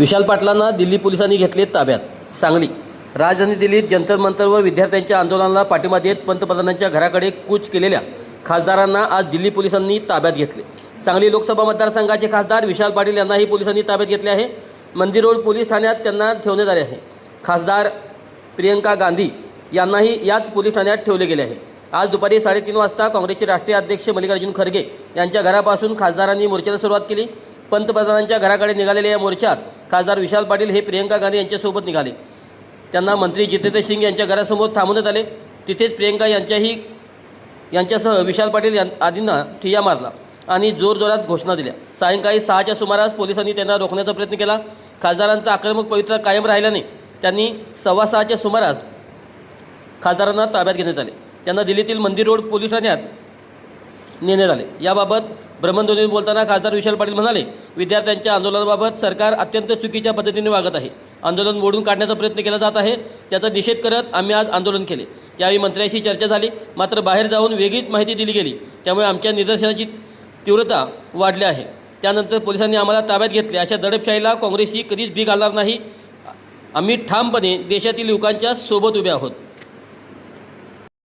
विशाल पाटलांना दिल्ली पोलिसांनी घेतले ताब्यात. सांगली. राजधानी दिल्लीत जंतर मंतरवर विद्यार्थ्यांच्या आंदोलनाला पाठिंबा देत पंतप्रधानांच्या घराकडे कूच केलेल्या खासदारांना आज दिल्ली पोलिसांनी ताब्यात घेतले. सांगली लोकसभा मतदारसंघाचे खासदार विशाल पाटील यांनाही पोलिसांनी ताब्यात घेतले आहे. मंदिर रोड पोलीस ठाण्यात त्यांना ठेवण्यात आले आहे. खासदार प्रियंका गांधी यांनाही याच पोलीस ठाण्यात ठेवले गेले आहे. आज दुपारी 3:30 वाजता काँग्रेसचे राष्ट्रीय अध्यक्ष मल्लिकार्जुन खरगे यांच्या घरापासून खासदारांनी मोर्चाला सुरुवात केली. पंतप्रधानांच्या घराकडे निघालेल्या या मोर्चात खासदार विशाल पाटील हे प्रियंका गांधी यांच्यासोबत निघाले. त्यांना मंत्री जितेंद्र सिंग यांच्या घरासमोर थांबवण्यात आले. तिथेच प्रियंका यांच्यासह विशाल पाटील आदींना ठिय्या मारला आणि जोरजोरात घोषणा दिल्या. सायंकाळी 6च्या सुमारास पोलिसांनी त्यांना रोखण्याचा प्रयत्न केला. खासदारांचा आक्रमक पवित्रा कायम राहिल्याने त्यांनी 6:15च्या सुमारास खासदारांना ताब्यात घेण्यात आले. त्यांना दिल्लीतील मंदिर रोड पोलीस ठाण्यात नेण्यात आले. याबाबत भ्रमणध्वनीवर बोलताना खासदार विशाल पाटील म्हणाले, विद्यार्थ्यांच्या आंदोलनाबाबत सरकार अत्यंत चुकीच्या पद्धतीने वागत आहे. आंदोलन मोडून काढण्याचा प्रयत्न केला जात आहे. त्याचा निषेध करत आम्ही आज आंदोलन केले. यावेळी मंत्र्यांशी चर्चा झाली, मात्र बाहेर जाऊन वेगळीच माहिती दिली गेली. त्यामुळे आमच्या निदर्शनाची तीव्रता वाढली आहे. त्यानंतर पोलिसांनी आम्हाला ताब्यात घेतले. अशा दडपशाहीला काँग्रेसची कधीच बी घालणार नाही. आम्ही ठामपणे देशातील युवकांच्या सोबत उभे आहोत.